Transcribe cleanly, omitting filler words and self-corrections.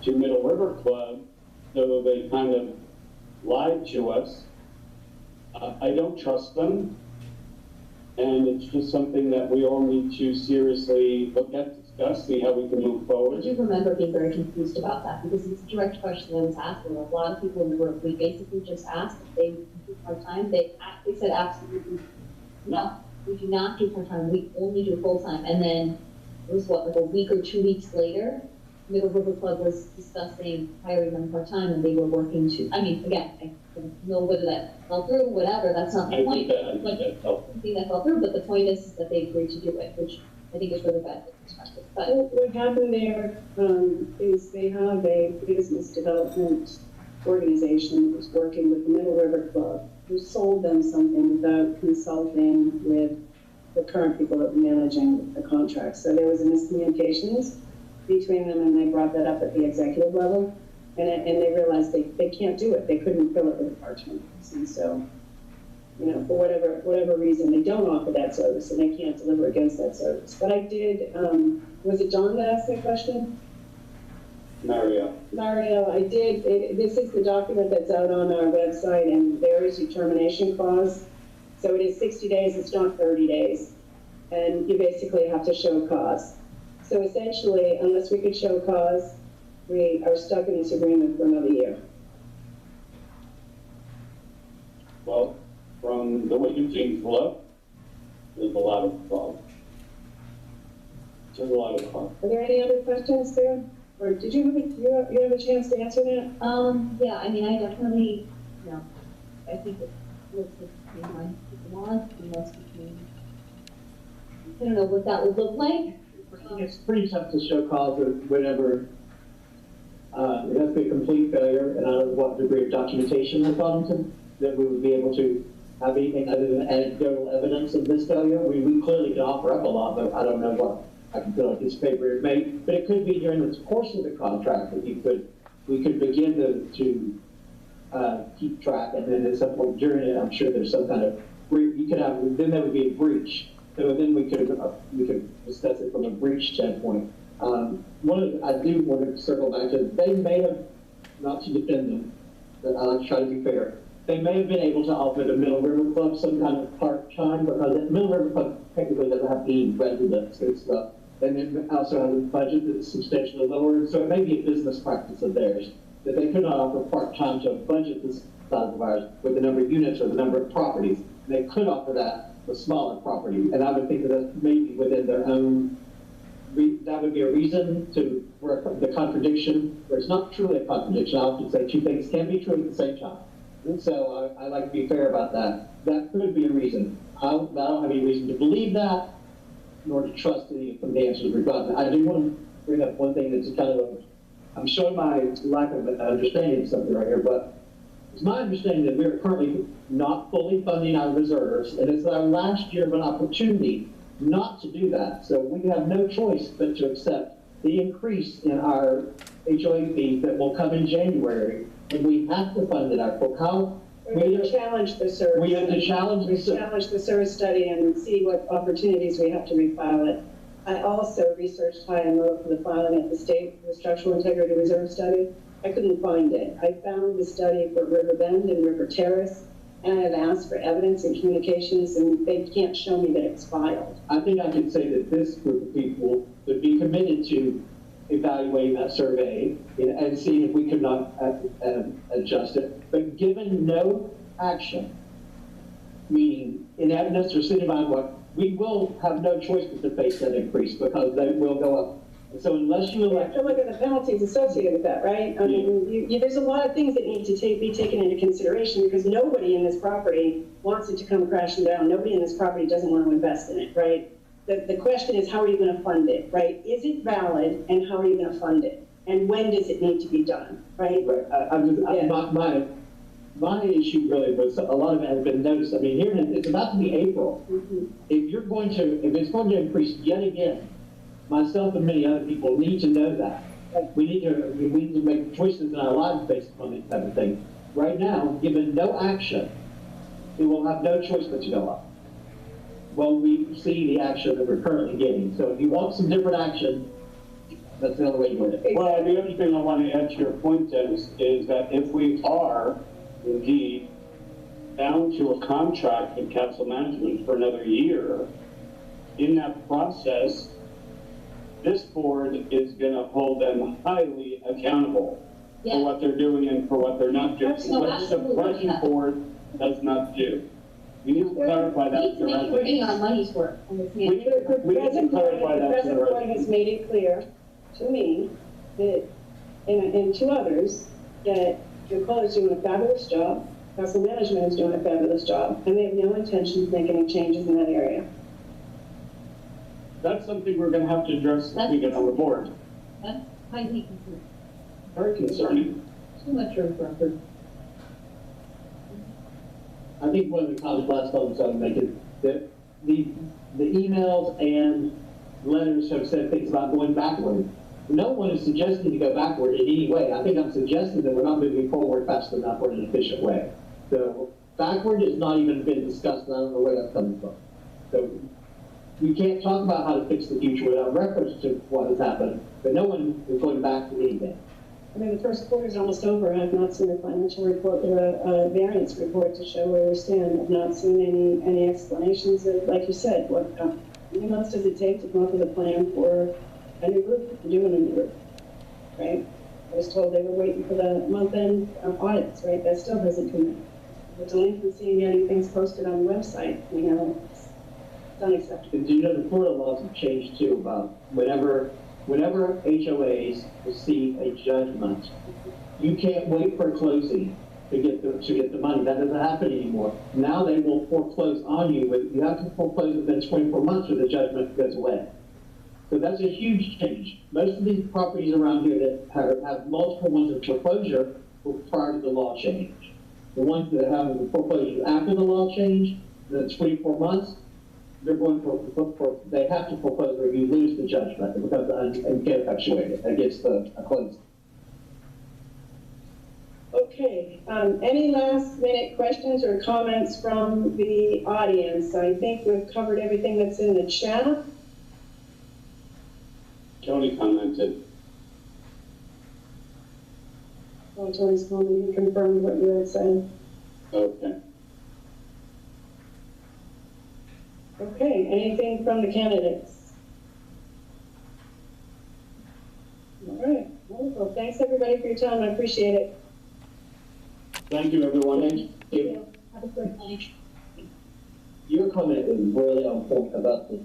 to Middle River Club, so they kind of lied to us. I don't trust them, and it's just something that we all need to seriously look at, discuss, see how we can move I forward. do remember being very confused about that because it's a direct question that was asked, and a lot of people in the room, we basically just asked if they would do part-time. They said absolutely no, we do not do part-time, we only do full-time. And then it was what, like a week or 2 weeks later, Middle River Club was discussing hiring them part-time, and they were working to, I mean, again, I don't know whether that fell through, whatever, that's not the point. I think that helped. I think that fell through, but the point is that they agreed to do it, which I think is really bad perspective. But What happened there is they have a business development organization who's working with the Middle River Club, who sold them something without consulting with the current people that were managing the contract. So there was a miscommunications between them, and they brought that up at the executive level, and they realized they can't do it. They couldn't fill it with part-time. And so, you know, for whatever reason, they don't offer that service, and they can't deliver against that service. But I did, was it John that asked that question? Mario. Mario, I did, this is the document that's out on our website, and there is your termination clause. So it is 60 days, it's not 30 days. And you basically have to show cause. So essentially, unless we could show cause, we are stuck in this agreement for another year. Well, from the way you things look, there's a lot of problems. There's a lot of problems. Are there any other questions there? Or did you have a chance to answer that? yeah, I mean, I definitely, you know, I think it looks like my people want, you know, between, I don't know what that would look like. It's pretty tough to show cause whenever it has to be a complete failure, and I don't know what degree of documentation is on that we would be able to have anything other than anecdotal evidence of this failure. We clearly can offer up a lot, but I don't know what I can put on this paper it may, but it could be during the course of the contract that we could begin to keep track, and then at some point during it, I'm sure there's some kind of, then there would be a breach. So then we could discuss it from a breach standpoint. I do want to circle back to, they may have, not to defend them, but I like to try to be fair, they may have been able to offer the Middle River Club some kind of part-time, because the Middle River Club technically doesn't have any residents and stuff. And then also has a budget that's substantially lower, so it may be a business practice of theirs, that they could not offer part-time to a budget this size of ours with the number of units or the number of properties. They could offer that with smaller property, and I would think that that's maybe within their own, that would be a reason to, where the contradiction, where it's not truly a contradiction. I often say two things can be true at the same time. And so I like to be fair about that. That could be a reason. I don't have any reason to believe that, nor to trust any of the answers we've gotten. I do want to bring up one thing that's kind of, I'm showing my lack of understanding of something right here, but it's my understanding that we are currently not fully funding our reserves, and it's our last year of an opportunity not to do that. So we have no choice but to accept the increase in our HOA fee that will come in January, and we have to fund it out. We have to challenge the service. We have to challenge the service study and see what opportunities we have to refile it. I also researched high and low for the filing at the state, the Structural Integrity Reserve Study. I couldn't find it. I found the study for River Bend and River Terrace, and I've asked for evidence and communications, and they can't show me that it's filed. I think I can say that this group of people would be committed to evaluating that survey and seeing if we could not adjust it. But given no action, meaning ineptness or sitting behind what, we will have no choice but to face that increase because they will go up. And so unless you elect... You have to look at the penalties associated with that, right? I mean, there's a lot of things that need to be taken into consideration because nobody in this property wants it to come crashing down. Nobody in this property doesn't want to invest in it, right? The question is, how are you going to fund it, right? Is it valid, and how are you going to fund it? And when does it need to be done, right? My issue really was a lot of it has been noticed. I mean, here it's about to be April. Mm-hmm. If it's going to increase yet again, myself and many other people need to know that. We need to make choices in our lives based upon this type of thing. Right now, given no action, we will have no choice but to go up. Well, we see the action that we're currently getting. So if you want some different action, That's the only way to do it. Well, the other thing I want to add to your point, Dennis, is that if we are indeed bound to a contract with council management for another year, in that process, this board is going to hold them highly accountable for Yeah. what they're doing and for what they're not doing, No, which the absolutely. present board does not do. We need to clarify We that. need to make sure we're getting our money's worth on this We- hand. The We need to present board, clarify the that to present the board residents. has made it clear to me that, and to others, that Nicole is doing a fabulous job, council management is doing a fabulous job, and they have no intention of making any changes in that area. That's something we're going to have to address if we get on the board. That's highly concerning. Very concerning. Too much room for effort. I think one of the comments last time I would make is that the emails and letters have said things about going backward. No one is suggesting to go backward in any way. I think I'm suggesting that we're not moving forward fast enough or in an efficient way. So backward has not even been discussed, and I don't know where that's coming from. So we can't talk about how to fix the future without reference to what has happened, but no one is going back to anything. I mean, the first quarter is almost over, and I've not seen a financial report or a variance report to show where we stand. I've not seen any explanations of, like you said, what, how many months does it take to come up with a plan for a new roof, to do a new roof, right? I was told they were waiting for the month-end audits, right? That still hasn't come in. The delinquency and getting things posted on the website, you know, it's unacceptable. Because you know, the Florida laws have changed too about whenever HOAs receive a judgment, you can't wait for closing to get the money. That doesn't happen anymore. Now they will foreclose on you, but you have to foreclose within 24 months or the judgment goes away. So that's a huge change. Most of these properties around here that have multiple ones in foreclosure were prior to the law change. The ones that have the foreclosure after the law change, the 24 months, they're going for they have to foreclose or you lose the judgment. It becomes and can't effectuate it against the closing. Okay, any last minute questions or comments from the audience? I think we've covered everything that's in the chat. Tony commented. Oh, Tony's calling, he confirmed what you had said. Okay. Okay, anything from the candidates? All right, wonderful. Thanks, everybody, for your time. I appreciate it. Thank you, everyone. Thank you. Have a great night. Your comment is really on point about the